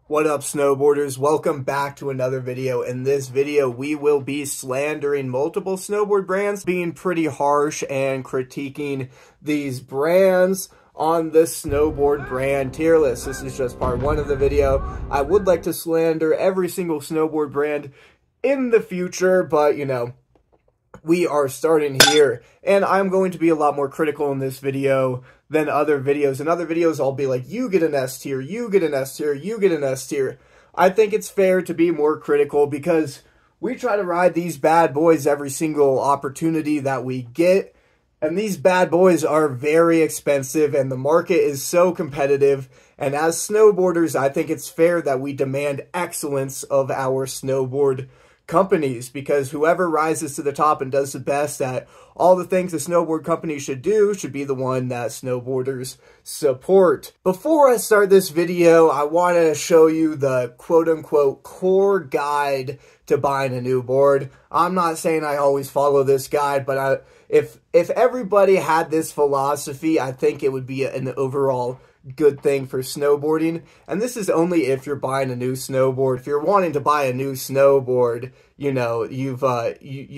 What up, snowboarders? Welcome back to another video. In this video, we will be slandering multiple snowboard brands, being pretty harsh and critiquing these brands on the snowboard brand tier list. This is just part one of the video. I would like to slander every single snowboard brand in the future, but you know, we are starting here, and I'm going to be a lot more critical in this video than other videos. In other videos, I'll be like, you get an S tier, you get an S tier, you get an S tier. I think it's fair to be more critical because we try to ride these bad boys every single opportunity that we get, and these bad boys are very expensive, and the market is so competitive, and as snowboarders, I think it's fair that we demand excellence of our snowboard companies, because whoever rises to the top and does the best at all the things a snowboard company should do should be the one that snowboarders support. Before I start this video, I want to show you the quote-unquote core guide to buying a new board. I'm not saying I always follow this guide, but if everybody had this philosophy, I think it would be an overall good thing for snowboarding. And this is only if you're buying a new snowboard. If you're wanting to buy a new snowboard, you know, you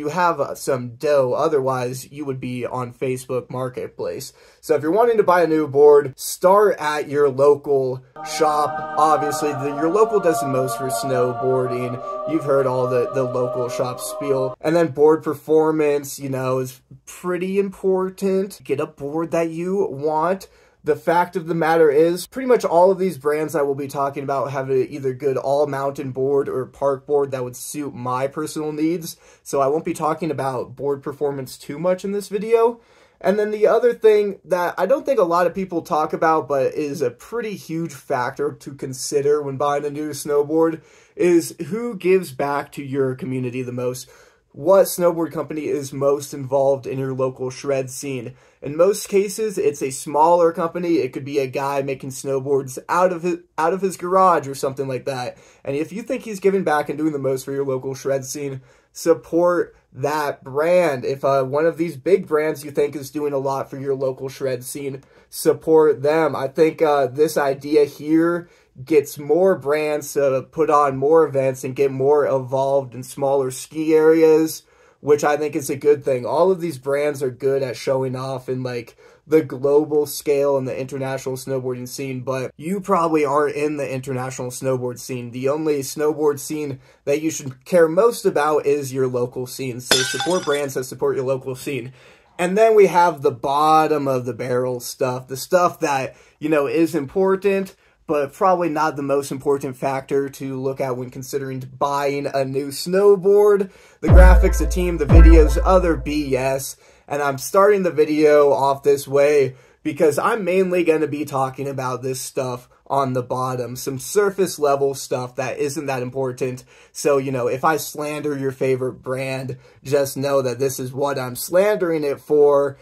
have some dough. Otherwise, you would be on Facebook Marketplace. So if you're wanting to buy a new board, start at your local shop. Obviously, your local does the most for snowboarding. You've heard all the local shop spiel. And then board performance, you know, is pretty important. Get a board that you want. The fact of the matter is, pretty much all of these brands I will be talking about have a either good all-mountain board or park board that would suit my personal needs, so I won't be talking about board performance too much in this video. And then the other thing that I don't think a lot of people talk about, but is a pretty huge factor to consider when buying a new snowboard, is who gives back to your community the most. What snowboard company is most involved in your local shred scene? In most cases, it's a smaller company. It could be a guy making snowboards out of his garage or something like that. And if you think he's giving back and doing the most for your local shred scene, support that brand. If one of these big brands you think is doing a lot for your local shred scene, support them. I think this idea here gets more brands to put on more events and get more involved in smaller ski areas, which I think is a good thing. All of these brands are good at showing off in like the global scale and the international snowboarding scene, but you probably aren't in the international snowboard scene. The only snowboard scene that you should care most about is your local scene. So support brands that support your local scene. And then we have the bottom of the barrel stuff, the stuff that, you know, is important, but probably not the most important factor to look at when considering buying a new snowboard. The graphics, the team, the videos, other BS. And I'm starting the video off this way because I'm mainly going to be talking about this stuff on the bottom. Some surface level stuff that isn't that important. So, you know, if I slander your favorite brand, just know that this is what I'm slandering it for,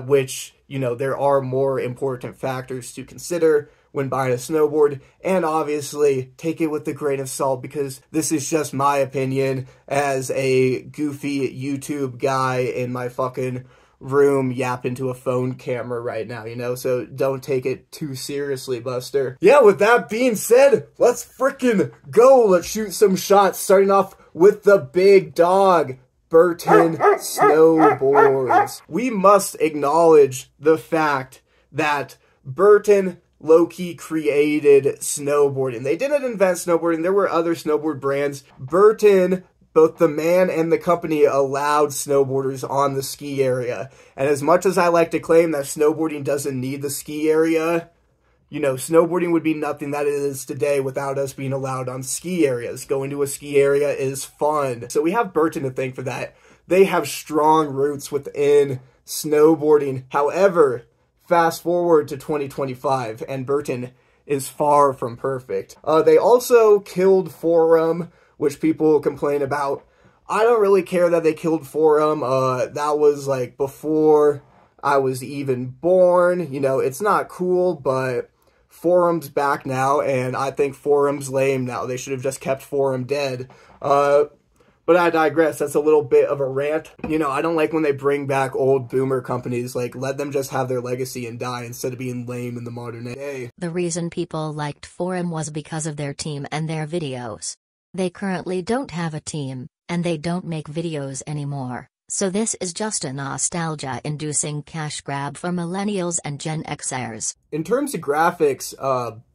which, you know, there are more important factors to consider when buying a snowboard, and obviously take it with a grain of salt because this is just my opinion as a goofy YouTube guy in my fucking room yapping to a phone camera right now, you know, so don't take it too seriously, Buster. Yeah, with that being said, let's frickin' go. Let's shoot some shots, starting off with the big dog, Burton Snowboards. We must acknowledge the fact that Burton low-key created snowboarding. They didn't invent snowboarding. There were other snowboard brands. Burton, both the man and the company, allowed snowboarders on the ski area. And as much as I like to claim that snowboarding doesn't need the ski area, you know, snowboarding would be nothing that it is today without us being allowed on ski areas. Going to a ski area is fun. So we have Burton to thank for that. They have strong roots within snowboarding. However, fast forward to 2025, and Burton is far from perfect. They also killed Forum, which people complain about. I don't really care that they killed Forum. That was like before I was even born. You know, it's not cool, but Forum's back now, and I think Forum's lame now. They should have just kept Forum dead. But I digress. That's a little bit of a rant. You know, I don't like when they bring back old boomer companies. Like, let them just have their legacy and die instead of being lame in the modern day. The reason people liked Forum was because of their team and their videos. They currently don't have a team, and they don't make videos anymore. So this is just a nostalgia-inducing cash grab for millennials and Gen Xers. In terms of graphics,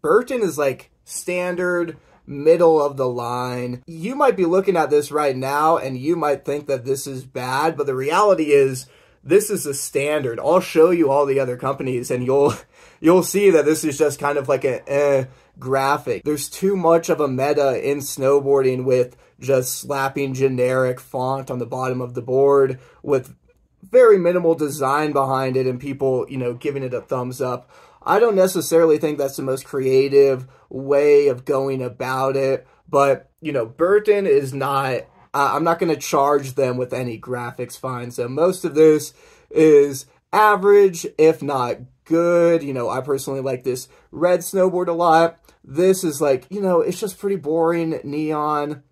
Burton is like standard, middle of the line. You might be looking at this right now and you might think that this is bad, but the reality is this is a standard. I'll show you all the other companies and you'll see that this is just kind of like a graphic. There's too much of a meta in snowboarding with just slapping generic font on the bottom of the board with very minimal design behind it and people, you know, giving it a thumbs up. I don't necessarily think that's the most creative way of going about it, but, you know, Burton is not, I'm not going to charge them with any graphics fine, so most of this is average, if not good. You know, I personally like this red snowboard a lot. This is like, you know, it's just pretty boring neon,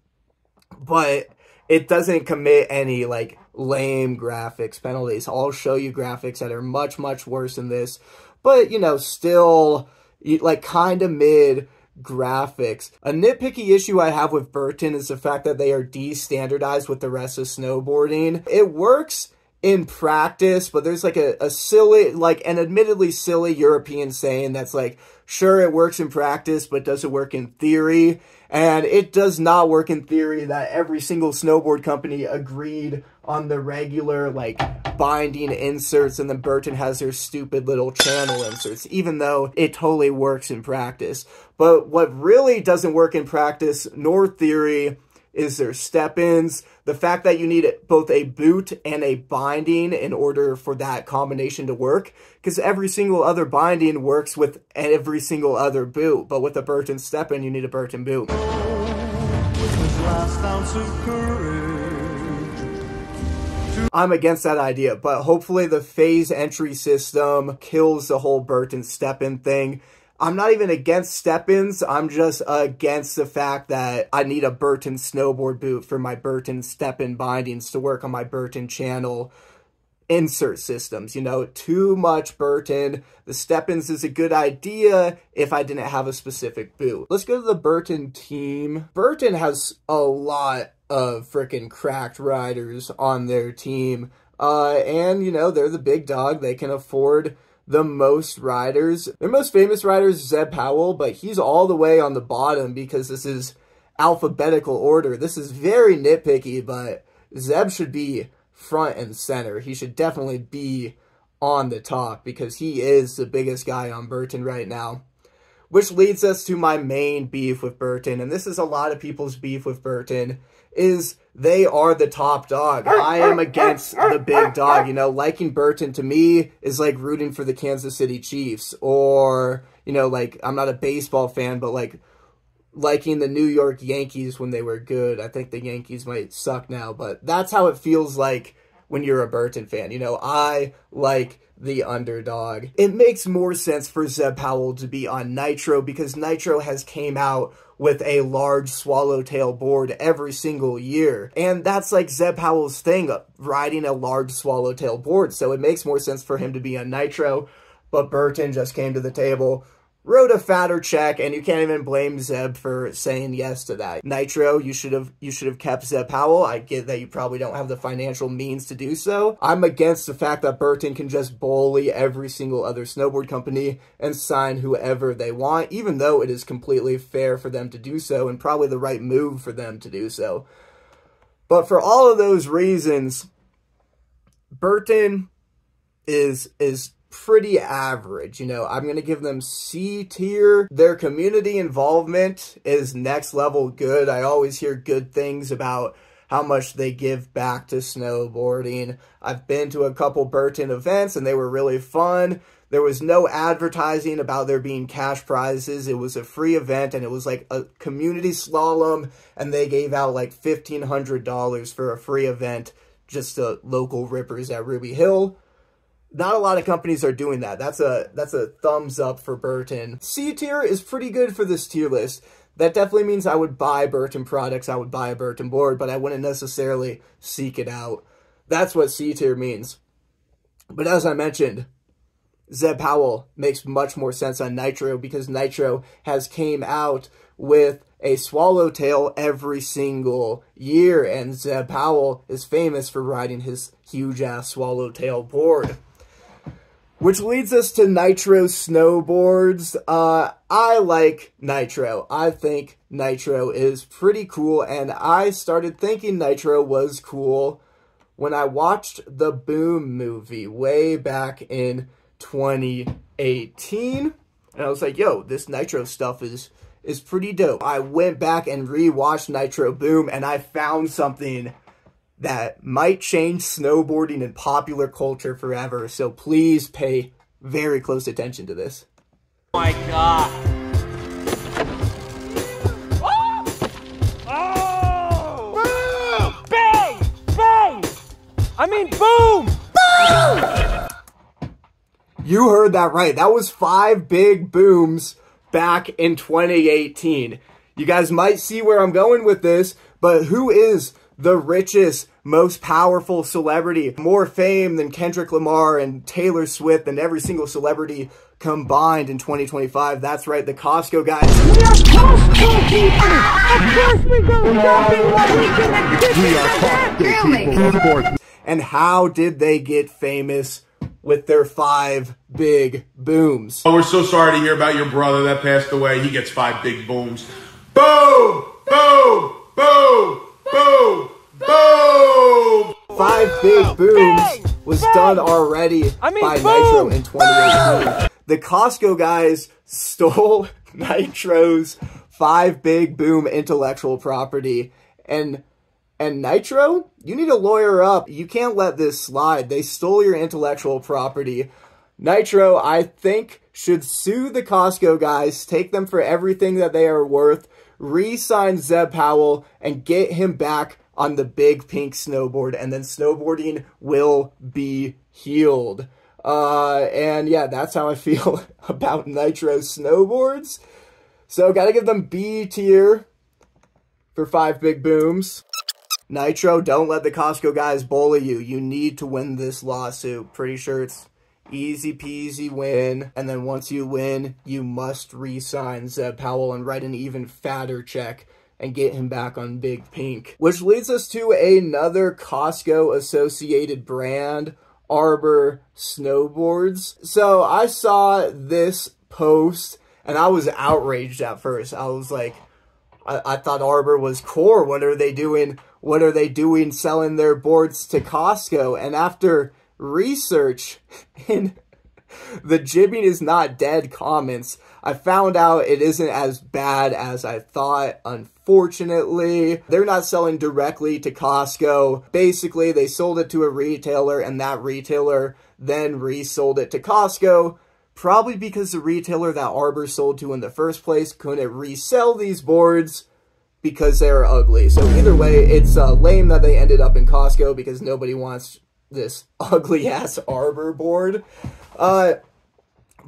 but it doesn't commit any, like, lame graphics penalties. I'll show you graphics that are much, much worse than this. But, you know, still, like, kind of mid graphics. A nitpicky issue I have with Burton is the fact that they are de-standardized with the rest of snowboarding. It works in practice, but there's, like, a silly, like, an admittedly silly European saying that's, like, sure, it works in practice, but does it work in theory? And it does not work in theory that every single snowboard company agreed on the regular, like, binding inserts, and then Burton has their stupid little channel inserts, even though it totally works in practice. But what really doesn't work in practice, nor theory, is their step-ins. The fact that you need both a boot and a binding in order for that combination to work, because every single other binding works with every single other boot, but with a Burton step-in, you need a Burton boot. I'm against that idea, but hopefully the phase entry system kills the whole Burton step-in thing. I'm not even against step-ins, I'm just against the fact that I need a Burton snowboard boot for my Burton step-in bindings to work on my Burton channel insert systems. You know, too much Burton. The step-ins is a good idea if I didn't have a specific boot. Let's go to the Burton team. Burton has a lot of freaking cracked riders on their team. And, you know, they're the big dog. They can afford the most riders. Their most famous rider is Zeb Powell, but he's all the way on the bottom because this is alphabetical order. This is very nitpicky, but Zeb should be front and center. He should definitely be on the top because he is the biggest guy on Burton right now. Which leads us to my main beef with Burton, and this is a lot of people's beef with Burton, is they are the top dog. I am against the big dog. You know, liking Burton to me is like rooting for the Kansas City Chiefs, or, you know, like, I'm not a baseball fan, but like liking the New York Yankees when they were good. I think the Yankees might suck now, but that's how it feels like when you're a Burton fan. You know, I like the underdog. It makes more sense for Zeb Powell to be on Nitro because Nitro has came out with a large swallowtail board every single year. And that's like Zeb Powell's thing, riding a large swallowtail board. So it makes more sense for him to be on Nitro. But Burton just came to the table, wrote a fatter check, and you can't even blame Zeb for saying yes to that. Nitro, you should have kept Zeb Powell. I get that you probably don't have the financial means to do so. I'm against the fact that Burton can just bully every single other snowboard company and sign whoever they want, even though it is completely fair for them to do so and probably the right move for them to do so. But for all of those reasons, Burton is pretty average. You know, I'm going to give them C tier. Their community involvement is next level good. I always hear good things about how much they give back to snowboarding. I've been to a couple Burton events and they were really fun. There was no advertising about there being cash prizes. It was a free event and it was like a community slalom and they gave out like $1,500 for a free event just to local rippers at Ruby Hill. Not a lot of companies are doing that. That's a thumbs up for Burton. C tier is pretty good for this tier list. that definitely means I would buy Burton products, I would buy a Burton board, but I wouldn't necessarily seek it out. That's what C tier means. But as I mentioned, Zeb Powell makes much more sense on Nitro because Nitro has came out with a Swallowtail every single year, and Zeb Powell is famous for riding his huge-ass Swallowtail board. Which leads us to Nitro snowboards. I like Nitro. I think Nitro is pretty cool, and I started thinking Nitro was cool when I watched the Boom movie way back in 2018, and I was like, yo, this Nitro stuff is pretty dope. I went back and rewatched Nitro Boom, and I found something that might change snowboarding and popular culture forever, so please pay very close attention to this. Oh my god. Oh! Boom! Bang! Bang! I mean, boom! Boom! You heard that right. That was 5 big booms back in 2018. You guys might see where I'm going with this, but who is the richest, most powerful celebrity? More fame than Kendrick Lamar and Taylor Swift and every single celebrity combined in 2025. That's right, the Costco guys. We are Costco people! Of course we go shopping while we can Costco people, And how did they get famous with their 5 big booms? Oh, we're so sorry to hear about your brother that passed away. He gets 5 big booms. Boom! Boom! Boom! Boom! Boom! 5 big booms was done already by Nitro in 2018. The Costco guys stole Nitro's 5 big boom intellectual property, and Nitro, you need to lawyer up. You can't let this slide. They stole your intellectual property. Nitro, I think, should sue the Costco guys, take them for everything that they are worth, re-sign Zeb Powell, and get him back on the big pink snowboard, and then snowboarding will be healed. And yeah, that's how I feel about Nitro snowboards. So, gotta give them B tier for 5 big booms. Nitro, don't let the Costco guys bully you. You need to win this lawsuit. Pretty sure it's easy peasy win. And then once you win, you must re-sign Zeb Powell and write an even fatter check and get him back on Big Pink. Which leads us to another Costco associated brand, Arbor Snowboards. So I saw this post and I was outraged at first. I was like, I thought Arbor was core. What are they doing? What are they doing selling their boards to Costco? And after research in the Jibbing is not dead comments, I found out it isn't as bad as I thought, unfortunately. They're not selling directly to Costco. Basically, they sold it to a retailer, and that retailer then resold it to Costco, probably because the retailer that Arbor sold to in the first place couldn't resell these boards because they're ugly. So either way, it's lame that they ended up in Costco because nobody wants this ugly-ass Arbor board. But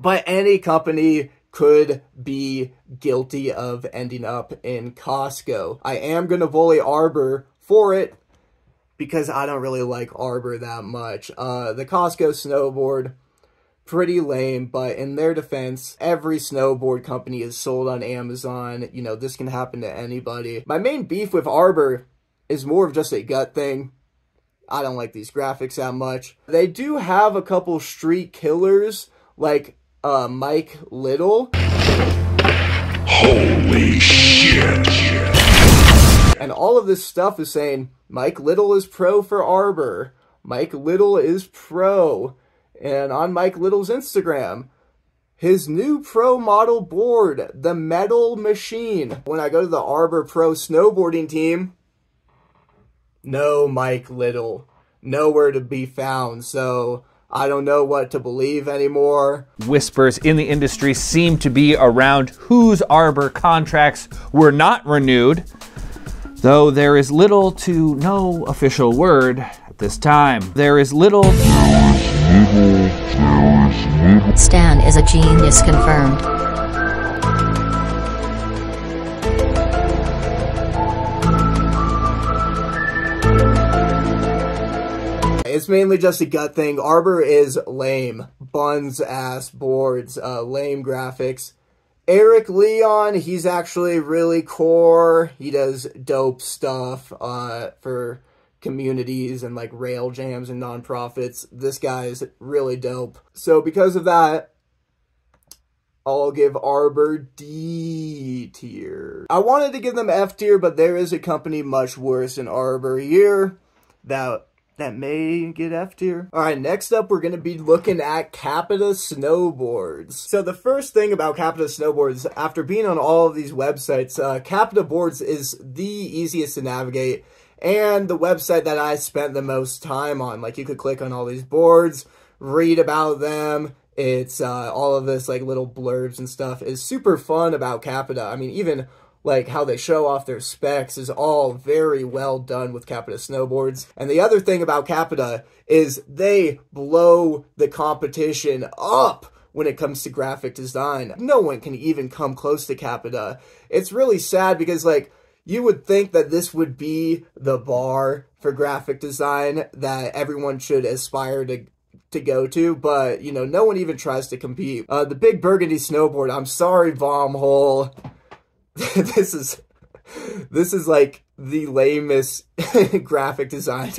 any company could be guilty of ending up in Costco. I am going to bully Arbor for it because I don't really like Arbor that much. The Costco snowboard, pretty lame, but in their defense, every snowboard company is sold on Amazon. You know, this can happen to anybody. My main beef with Arbor is more of just a gut thing. I don't like these graphics that much. They do have a couple street killers, like Mike Little. Holy shit. And all of this stuff is saying, Mike Little is pro for Arbor. Mike Little is pro. And on Mike Little's Instagram, his new pro model board, the Metal Machine. When I go to the Arbor Pro snowboarding team, no Mike Little. Nowhere to be found. So I don't know what to believe anymore. Whispers in the industry seem to be around whose Arbor contracts were not renewed, though there is little to no official word at this time. There is little... Stan is a genius confirmed. It's mainly just a gut thing. Arbor is lame. Buns ass boards, lame graphics. Eric Leon, he's actually really core. He does dope stuff for communities and like rail jams and nonprofits. This guy is really dope. So because of that, I'll give Arbor D tier. I wanted to give them F tier, but there is a company much worse than Arbor here that may get F tier. Alright, next up we're going to be looking at Capita Snowboards. So the first thing about Capita Snowboards, after being on all of these websites, Capita Boards is the easiest to navigate and the website that I spent the most time on. Like, you could click on all these boards, read about them. It's all of this like little blurbs and stuff is super fun about Capita. I mean, even like how they show off their specs is all very well done with Capita Snowboards. And the other thing about Capita is they blow the competition up when it comes to graphic design. No one can even come close to Capita. It's really sad because like you would think that this would be the bar for graphic design that everyone should aspire to go to, but you know, no one even tries to compete. The Big Burgundy Snowboard, I'm sorry, Vomhole. this is like the lamest graphic design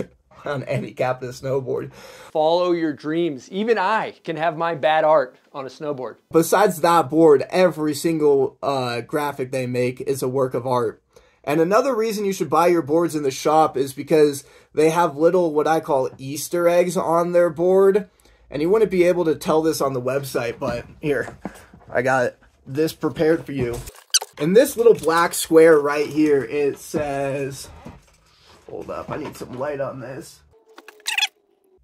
on any Capita snowboard. Follow your dreams. Even I can have my bad art on a snowboard. Besides that board, every single graphic they make is a work of art. And another reason you should buy your boards in the shop is because they have little, what I call Easter eggs on their board. And you wouldn't be able to tell this on the website, but here, I got this prepared for you. In this little black square right here, it says, hold up, I need some light on this.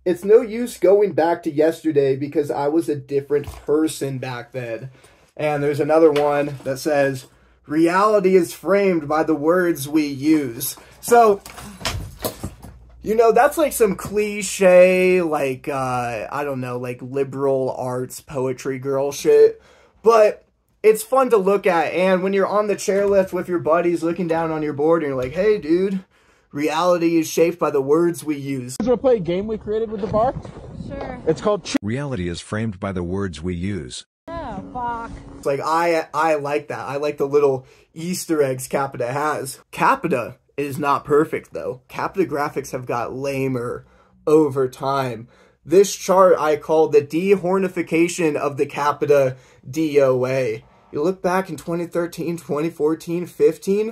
It's no use going back to yesterday because I was a different person back then. And there's another one that says, reality is framed by the words we use. So, you know, that's like some cliche, like, I don't know, like liberal arts poetry girl shit. But it's fun to look at, and when you're on the chairlift with your buddies looking down on your board and you're like, hey dude, reality is shaped by the words we use. You want to play a game we created with the bar? Sure. It's called Reality is framed by the words we use. Oh, fuck. It's like, I like that. I like the little Easter eggs Capita has. Capita is not perfect, though. Capita graphics have got lamer over time. This chart I call the dehornification of the Capita DOA. You look back in 2013, 2014, 15,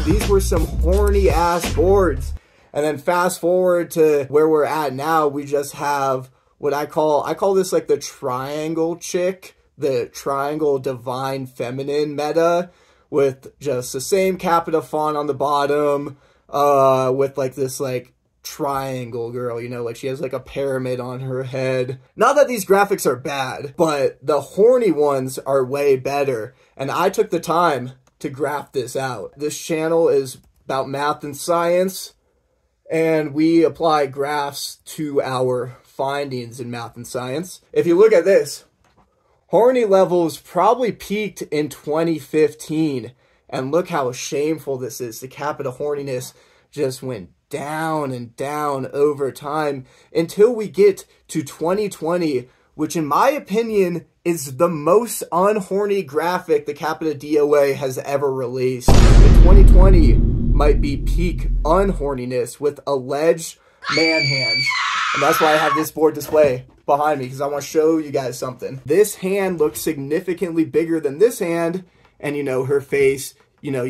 these were some horny ass boards. And then fast forward to where we're at now, we just have what I call this like the triangle chick, the triangle divine feminine meta, with just the same Capita font on the bottom, with like this like triangle girl, you know, like she has like a pyramid on her head. Not that these graphics are bad, but the horny ones are way better. And I took the time to graph this out. This channel is about math and science, and we apply graphs to our findings in math and science. If you look at this, horny levels probably peaked in 2015, and look how shameful this is. The Capita horniness just went down and down over time until we get to 2020, which in my opinion is the most unhorny graphic the Capita DOA has ever released. In 2020 might be peak unhorniness with alleged man hands. And that's why I have this board display behind me, because I want to show you guys something. This hand looks significantly bigger than this hand, and you know, her face, you know,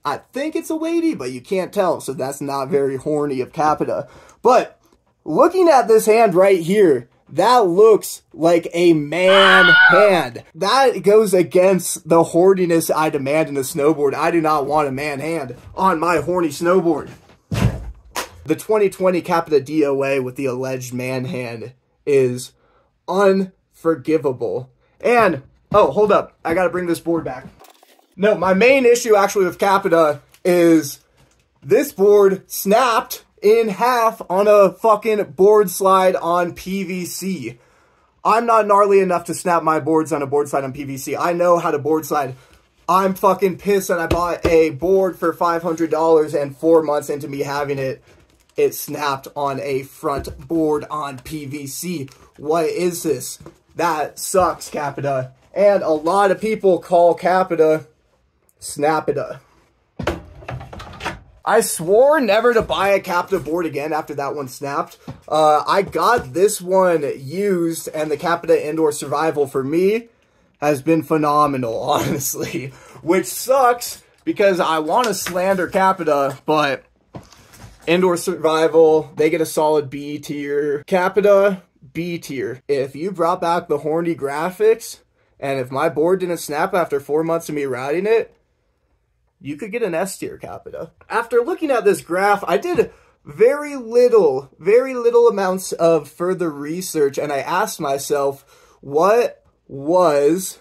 I think it's a lady, but you can't tell, so that's not very horny of Capita. But looking at this hand right here, that looks like a man hand. That goes against the horniness I demand in a snowboard. I do not want a man hand on my horny snowboard. The 2020 Capita DOA with the alleged man hand is unforgivable. And, oh, hold up. I gotta bring this board back. No, my main issue actually with Capita is this board snapped in half on a fucking board slide on PVC. I'm not gnarly enough to snap my boards on a board slide on PVC. I know how to board slide. I'm fucking pissed that I bought a board for $500 and 4 months into me having it, it snapped on a front board on PVC. What is this? That sucks, Capita. And a lot of people call Capita Snapita. I swore never to buy a Capita board again after that one snapped. I got this one used, and the Capita Indoor Survival for me has been phenomenal, honestly. Which sucks, because I want to slander Capita, but Indoor Survival, they get a solid B tier. Capita, B tier. If you brought back the horny graphics, and if my board didn't snap after 4 months of me riding it, you could get an S tier, Capita. After looking at this graph, I did very little amounts of further research, and I asked myself, what was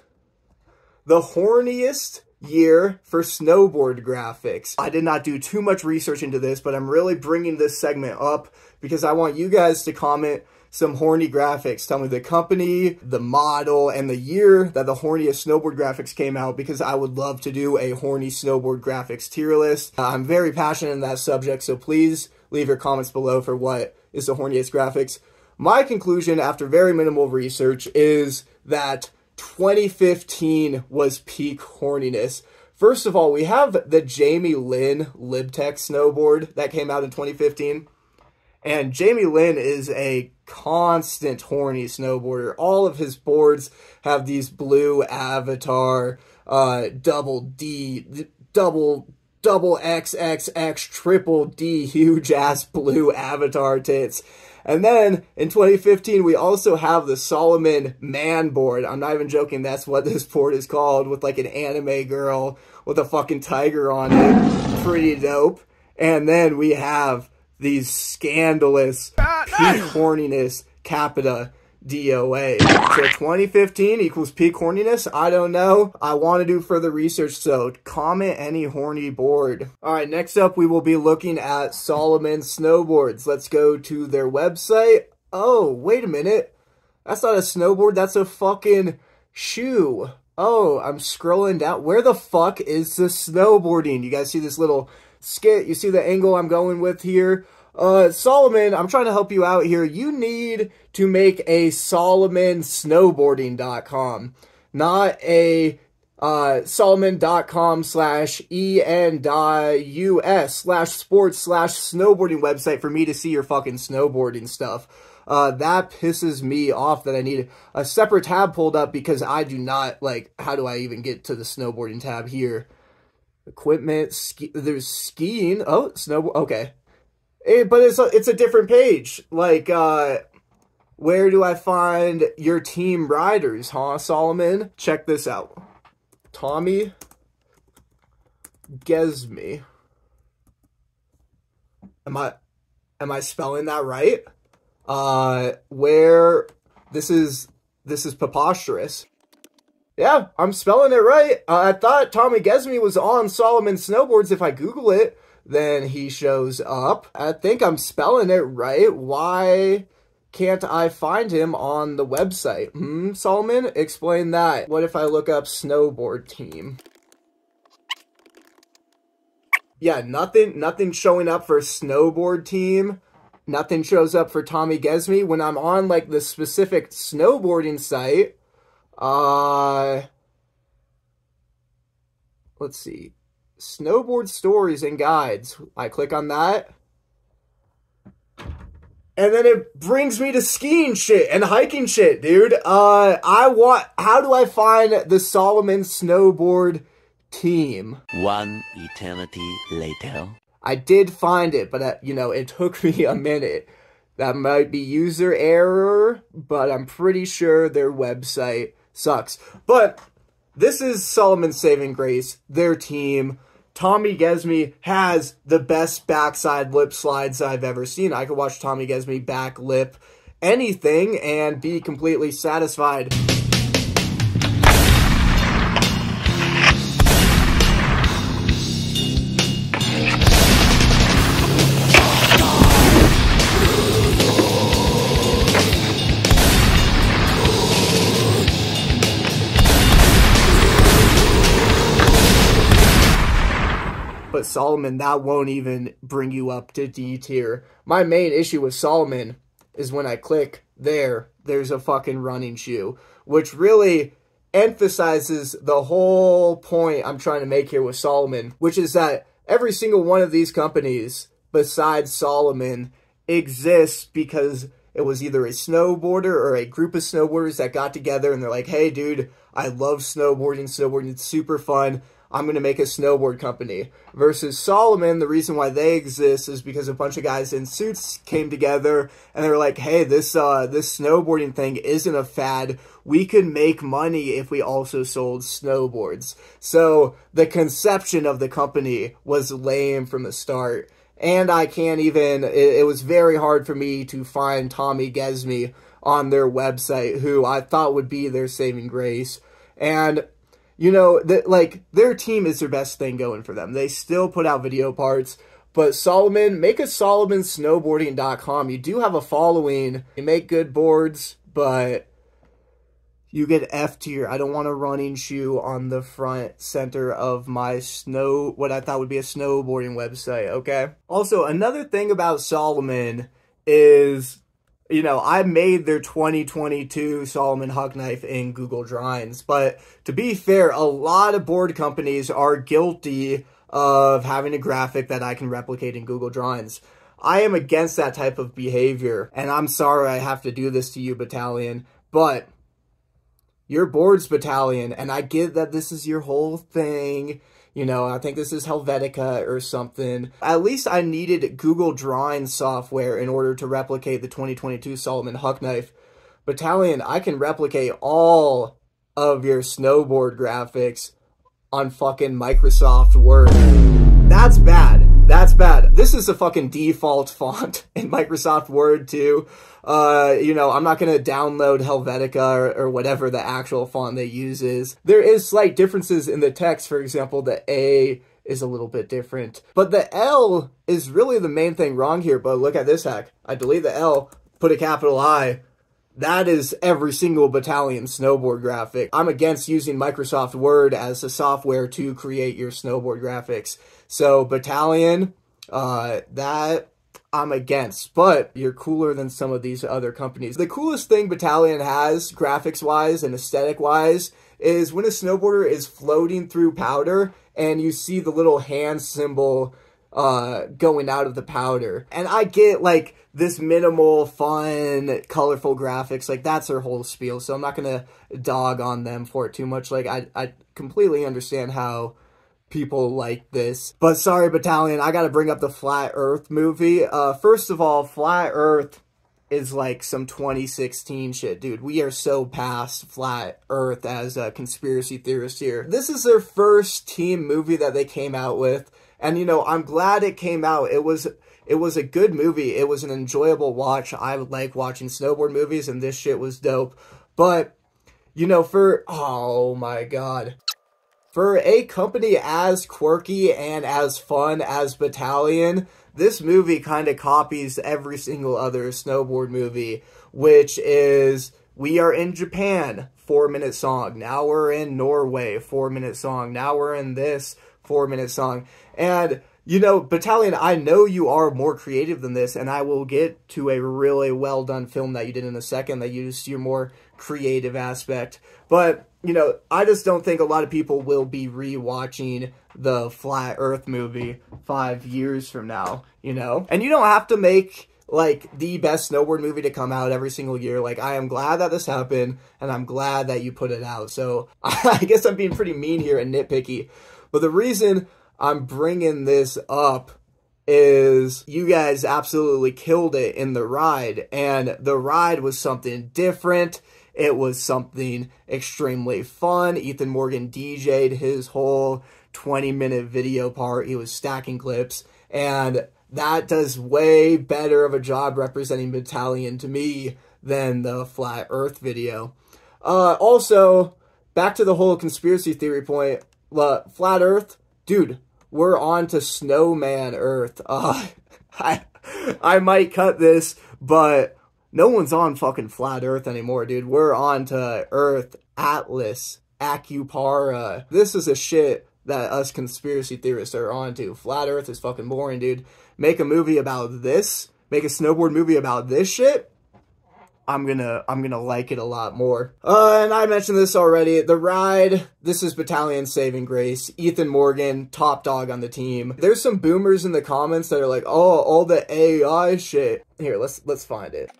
the horniest year for snowboard graphics? I did not do too much research into this, but I'm really bringing this segment up because I want you guys to comment some horny graphics. Tell me the company, the model, and the year that the horniest snowboard graphics came out, because I would love to do a horny snowboard graphics tier list. I'm very passionate in that subject, so please leave your comments below for what is the horniest graphics. My conclusion after very minimal research is that 2015 was peak horniness. First of all, we have the Jamie Lynn Libtech snowboard that came out in 2015. And Jamie Lynn is a constant horny snowboarder. All of his boards have these blue Avatar, double D, double XXX, triple D, huge ass blue Avatar tits. And then in 2015, we also have the Salomon Man board. I'm not even joking, that's what this board is called, with like an anime girl with a fucking tiger on it. Pretty dope. And then we have these scandalous peak horniness Capita DOA. So 2015 equals peak horniness? I don't know. I want to do further research, so comment any horny board. Alright, next up we will be looking at Salomon snowboards. Let's go to their website. Oh, wait a minute. That's not a snowboard, that's a fucking shoe. Oh, I'm scrolling down. Where the fuck is the snowboarding? You guys see this little skit? You see the angle I'm going with here? Salomon, I'm trying to help you out here. You need to make a SalomonSnowboarding.com, not a Salomon.com/en.us/sports/snowboarding website for me to see your fucking snowboarding stuff. That pisses me off that I need a separate tab pulled up because I do not, like, how do I even get to the snowboarding tab here? Equipment, there's skiing, oh, snowboard, okay. But it's a different page. Like, where do I find your team riders, huh, Salomon? Check this out. Tommy Gesme. Am I spelling that right? Where this is preposterous. Yeah, I'm spelling it right. I thought Tommy Gesme was on Salomon Snowboards. If I Google it, then he shows up. I think I'm spelling it right. Why can't I find him on the website? Salomon, explain that. What if I look up snowboard team? Yeah, nothing showing up for snowboard team. Nothing shows up for Tommy Gesme. When I'm on, like, the specific snowboarding site, let's see. Snowboard stories and guides. I click on that. And then it brings me to skiing shit and hiking shit, dude. How do I find the Salomon snowboard team? One eternity later. I did find it, but, you know, it took me a minute. That might be user error, but I'm pretty sure their website sucks. But this is Salomon's saving grace, their team. Tommy Gesme has the best backside lip slides I've ever seen. I could watch Tommy Gesme back lip anything and be completely satisfied. But Salomon, that won't even bring you up to D tier. My main issue with Salomon is when I click there's a fucking running shoe, which really emphasizes the whole point I'm trying to make here with Salomon, which is that every single one of these companies besides Salomon exists because it was either a snowboarder or a group of snowboarders that got together and they're like, hey dude, I love snowboarding, it's super fun, I'm going to make a snowboard company. Versus Salomon, the reason why they exist is because a bunch of guys in suits came together and they were like, hey, this snowboarding thing isn't a fad. We could make money if we also sold snowboards. So the conception of the company was lame from the start. And I can't even, it was very hard for me to find Tommy Gesme on their website, who I thought would be their saving grace. And you know, like, their team is their best thing going for them. They still put out video parts. But Salomon, make a SalomonSnowboarding.com. You do have a following. You make good boards, but you get F tier. I don't want a running shoe on the front center of my what I thought would be a snowboarding website, okay? Also, another thing about Salomon is, you know, I made their 2022 Salomon Huck Knife in Google Drawings, but to be fair, a lot of board companies are guilty of having a graphic that I can replicate in Google Drawings. I am against that type of behavior, and I'm sorry I have to do this to you, Battalion, but you're boards, Battalion, and I get that this is your whole thing. You know, I think this is Helvetica or something. At least I needed Google Drawings software in order to replicate the 2022 Salomon Huck Knife. Battalion, I can replicate all of your snowboard graphics on fucking Microsoft Word. That's bad. That's bad. This is a fucking default font in Microsoft Word too. You know, I'm not going to download Helvetica or whatever the actual font they use is. There is slight differences in the text. For example, the A is a little bit different. But the L is really the main thing wrong here. But look at this hack. I delete the L, put a capital I. That is every single Battalion snowboard graphic. I'm against using Microsoft Word as a software to create your snowboard graphics. So Battalion, that I'm against, but you're cooler than some of these other companies. The coolest thing Battalion has, graphics-wise and aesthetic-wise, is when a snowboarder is floating through powder and you see the little hand symbol going out of the powder. And I get, like, this minimal, fun, colorful graphics, like, that's their whole spiel, so I'm not gonna dog on them for it too much. Like, I completely understand how people like this. But sorry, Battalion, I gotta bring up the Flat Earth movie. First of all, Flat Earth is like some 2016 shit, dude. We are so past Flat Earth as a conspiracy theorist here. This is their first team movie that they came out with, and, you know, I'm glad it came out. It was a good movie. It was an enjoyable watch. I like watching snowboard movies, and this shit was dope. But, you know, oh my god. For a company as quirky and as fun as Battalion, this movie kind of copies every single other snowboard movie, which is, we are in Japan, 4-minute song. Now we're in Norway, 4-minute song. Now we're in this 4-minute song. And, you know, Battalion, I know you are more creative than this, and I will get to a really well-done film that you did in a second that used your more creative aspect. But, you know, I just don't think a lot of people will be re-watching the Flat Earth movie 5 years from now, you know? And you don't have to make, like, the best snowboard movie to come out every single year. Like, I am glad that this happened, and I'm glad that you put it out. So, I guess I'm being pretty mean here and nitpicky. But the reason I'm bringing this up is you guys absolutely killed it in the ride, and the ride was something different. It was something extremely fun. Ethan Morgan DJ'd his whole 20-minute video part. He was stacking clips, and that does way better of a job representing Battalion to me than the Flat Earth video. Also, back to the whole conspiracy theory point, Flat Earth, dude, we're on to Snowman Earth. I might cut this, but no one's on fucking Flat Earth anymore, dude. We're on to Earth, Atlas, Acupara. This is a shit that us conspiracy theorists are onto. Flat Earth is fucking boring, dude. Make a movie about this, make a snowboard movie about this shit, I'm gonna like it a lot more. And I mentioned this already. The ride, this is Battalion's saving grace. Ethan Morgan, top dog on the team. There's some boomers in the comments that are like, oh, all the AI shit. Here, let's find it.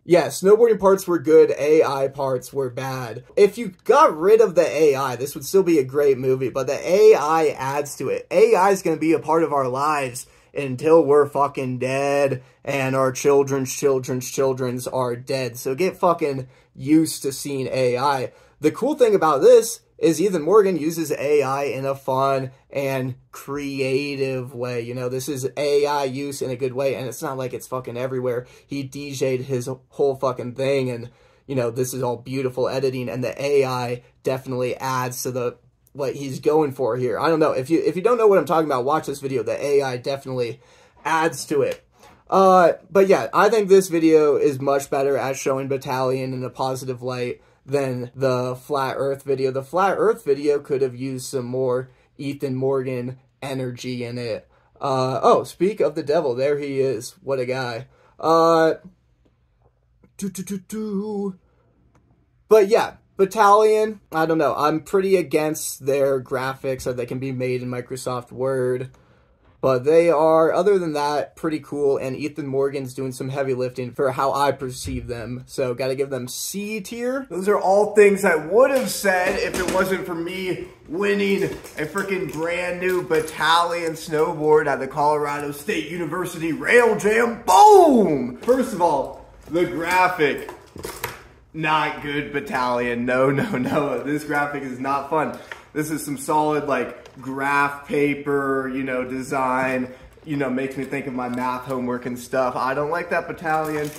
Yeah, snowboarding parts were good, AI parts were bad. If you got rid of the AI, this would still be a great movie, but the AI adds to it. AI is going to be a part of our lives until we're fucking dead and our children's children's are dead. So get fucking used to seeing AI. The cool thing about this is Ethan Morgan uses AI in a fun and creative way. You know, this is AI use in a good way, and it's not like it's fucking everywhere. He DJ'd his whole fucking thing, and, you know, this is all beautiful editing, and the AI definitely adds to the what he's going for here. I don't know. If you don't know what I'm talking about, watch this video. The AI definitely adds to it. But yeah, I think this video is much better at showing Battalion in a positive light than the Flat Earth video. The Flat Earth video could have used some more Ethan Morgan energy in it. Oh, speak of the devil, there he is. What a guy. But yeah, Battalion, I don't know. I'm pretty against their graphics that they can be made in Microsoft Word. But they are, other than that, pretty cool, and Ethan Morgan's doing some heavy lifting for how I perceive them. So, gotta give them C tier. Those are all things I would have said if it wasn't for me winning a freaking brand new Battalion snowboard at the Colorado State University Rail Jam. Boom! First of all, the graphic. Not good, Battalion. No. This graphic is not fun. This is some solid, like, graph paper, you know, design, you know, makes me think of my math homework and stuff. I don't like that, Battalion.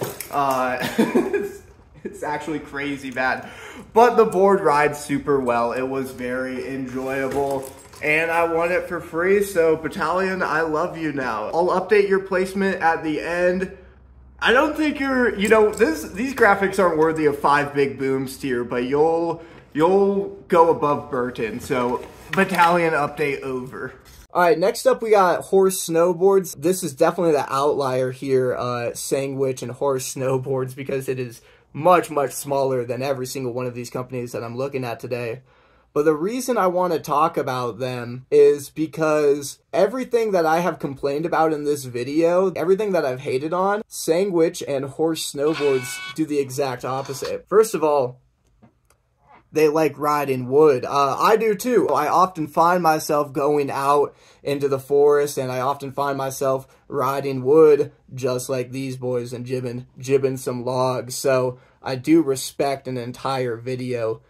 It's actually crazy bad. But the board rides super well. It was very enjoyable, and I won it for free, so Battalion, I love you now. I'll update your placement at the end. I don't think you're, you know, these graphics aren't worthy of 5 big booms tier, but you'll go above Burton, so Battalion update over. Alright, next up we got Horse Snowboards. This is definitely the outlier here, Sandwich and Horse Snowboards, because it is much smaller than every single one of these companies that I'm looking at today. But the reason I want to talk about them is because everything that I have complained about in this video, everything that I've hated on, Sandwich and Horse Snowboards do the exact opposite. First of all, they like riding wood. I do too. I often find myself going out into the forest, and I often find myself riding wood just like these boys and jibbing some logs. So I do respect an entire video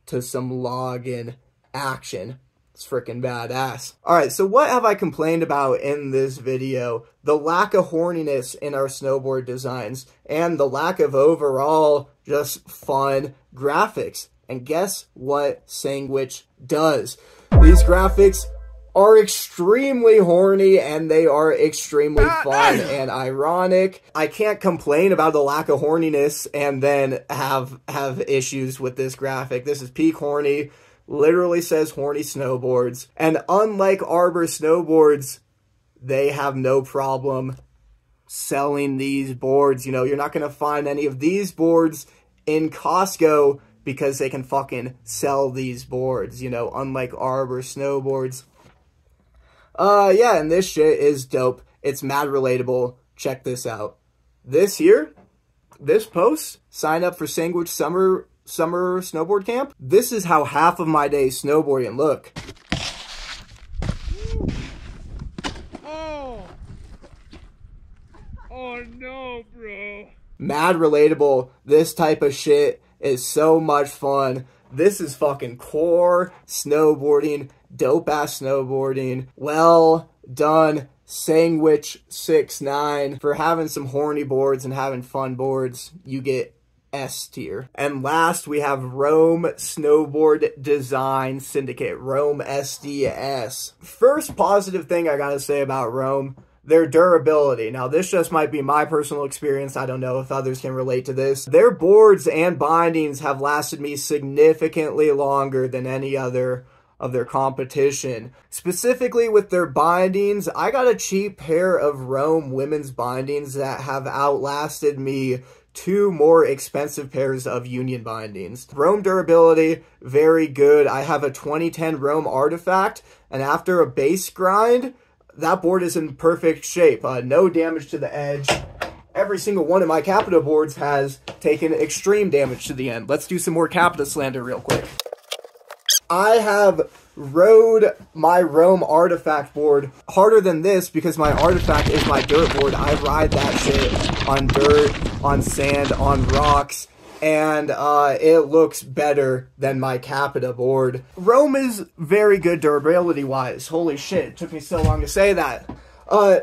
to some logging action. It's freaking badass. Alright, so what have I complained about in this video? The lack of horniness in our snowboard designs, and the lack of overall just fun graphics. And guess what Sandwich does? These graphics are extremely horny, and they are extremely fun and ironic. I can't complain about the lack of horniness and then have issues with this graphic. This is peak horny, literally says horny snowboards. And unlike Arbor Snowboards, they have no problem selling these boards. You know, you're not going to find any of these boards in Costco because they can fucking sell these boards, you know, unlike Arbor Snowboards. Yeah, and this shit is dope. It's mad relatable. Check this out. This here, this post, sign up for Sandwich Summer Snowboard Camp. This is how half of my day snowboarding look. Oh no, bro. Mad relatable. This type of shit is so much fun. This is fucking core snowboarding, dope-ass snowboarding. Well done, Sandwich69, for having some horny boards and having fun boards. You get S tier. And last, we have Rome Snowboard Design Syndicate, Rome SDS. First positive thing I gotta say about Rome, their durability. Now, this just might be my personal experience. I don't know if others can relate to this. Their boards and bindings have lasted me significantly longer than any other of their competition. Specifically with their bindings, I got a cheap pair of Rome women's bindings that have outlasted me 2 more expensive pairs of Union bindings. Rome durability, very good. I have a 2010 Rome Artifact, and after a base grind, that board is in perfect shape. No damage to the edge. Every single one of my Capita boards has taken extreme damage to the end. Let's do some more Capita slander real quick. I have rode my Rome Artifact board harder than this because my Artifact is my dirt board. I ride that shit on dirt, on sand, on rocks, and it looks better than my Capita board. Rome is very good durability-wise. Holy shit, it took me so long to say that.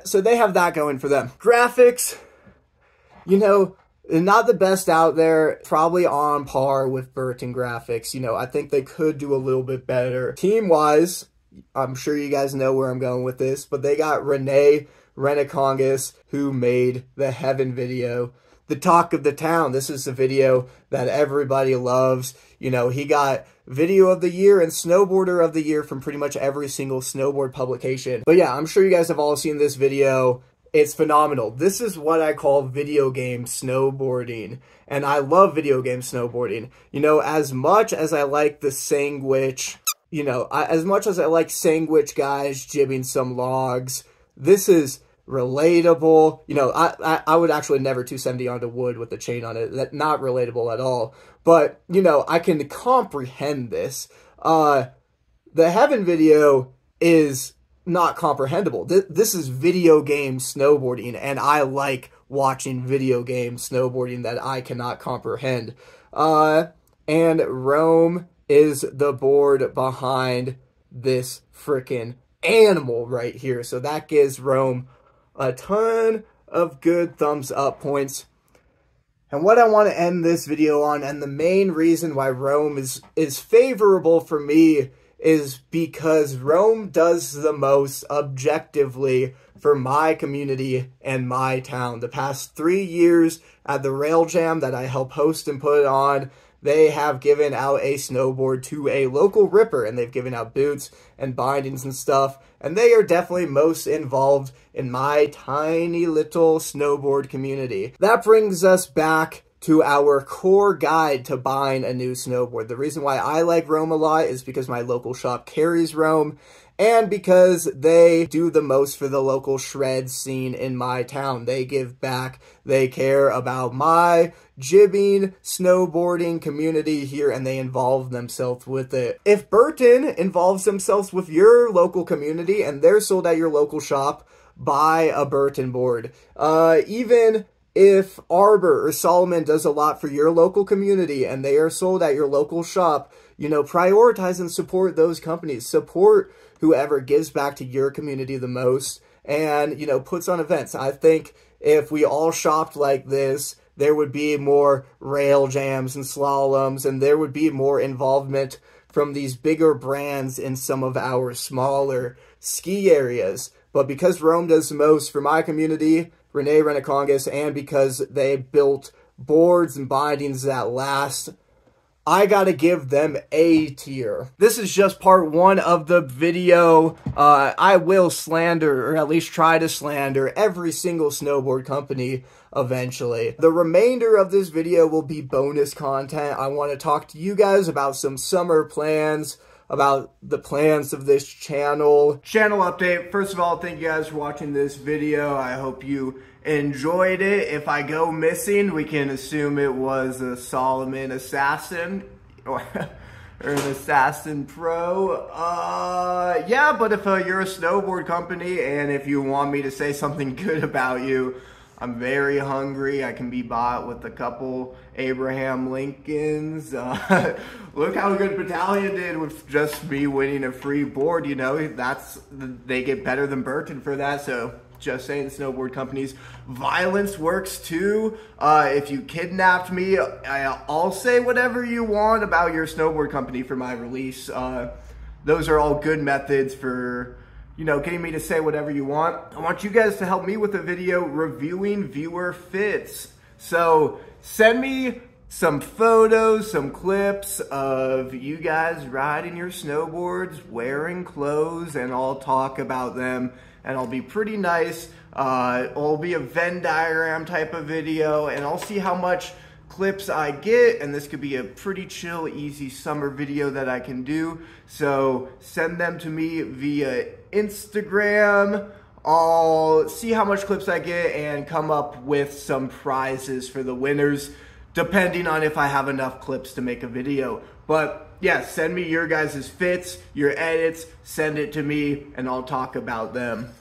So they have that going for them. Graphics, you know, not the best out there, probably on par with Burton graphics. You know, I think they could do a little bit better. Team-wise, I'm sure you guys know where I'm going with this, but they got Renee Renekongas, who made the Heaven video. The talk of the town. This is the video that everybody loves. You know, he got Video of the Year and Snowboarder of the Year from pretty much every single snowboard publication. But yeah, I'm sure you guys have all seen this video. It's phenomenal. This is what I call video game snowboarding. And I love video game snowboarding. You know, as much as I like the sandwich, you know, as much as I like sandwich guys jibbing some logs, this is relatable. You know, I would actually never 270 onto wood with the chain on it. That's not relatable at all. But, you know, I can comprehend this. The Heaven video is not comprehensible. This is video game snowboarding, and I like watching video game snowboarding that I cannot comprehend. And Rome is the board behind this freaking animal right here. So that gives Rome a ton of good thumbs up points. And what I want to end this video on, and the main reason why Rome is favorable for me, is because Rome does the most objectively for my community and my town. The past 3 years at the Rail Jam that I help host and put on, they have given out a snowboard to a local ripper, and they've given out boots and bindings and stuff, and they are definitely most involved in my tiny little snowboard community. That brings us back to our core guide to buying a new snowboard. The reason why I like Rome a lot is because my local shop carries Rome, and because they do the most for the local shred scene in my town. They give back, they care about my jibbing, snowboarding community here, and they involve themselves with it. If Burton involves themselves with your local community and they're sold at your local shop, buy a Burton board. Even if Arbor or Solomon does a lot for your local community and they are sold at your local shop, you know, prioritize and support those companies. Support whoever gives back to your community the most and, you know, puts on events. I think if we all shopped like this, there would be more rail jams and slaloms, and there would be more involvement from these bigger brands in some of our smaller ski areas. But because Rome does the most for my community, Renee Renekongas, and because they built boards and bindings that last, I gotta give them A tier. This is just part 1 of the video. I will slander, or at least try to slander, every single snowboard company eventually. The remainder of this video will be bonus content. I want to talk to you guys about some summer plans, about the plans of this channel. Channel update. First of all, thank you guys for watching this video. I hope you enjoyed it. If I go missing, we can assume it was a Solomon Assassin or an Assassin Pro. Yeah, but if you're a snowboard company and if you want me to say something good about you, I'm very hungry. I can be bought with a couple Abraham Lincolns. Look how good Battalion did with just me winning a free board. You know, they get better than Burton for that. So just saying, snowboard companies. Violence works too. If you kidnapped me, I'll say whatever you want about your snowboard company for my release. Those are all good methods for, you know, getting me to say whatever you want. I want you guys to help me with a video reviewing viewer fits. So send me some photos, some clips of you guys riding your snowboards, wearing clothes, and I'll talk about them, and I'll be pretty nice. It'll be a Venn diagram type of video, and I'll see how much clips I get, and this could be a pretty chill, easy summer video that I can do. So send them to me via Instagram. I'll see how much clips I get and come up with some prizes for the winners, depending on if I have enough clips to make a video. But yeah, send me your guys' fits, your edits, send it to me, and I'll talk about them.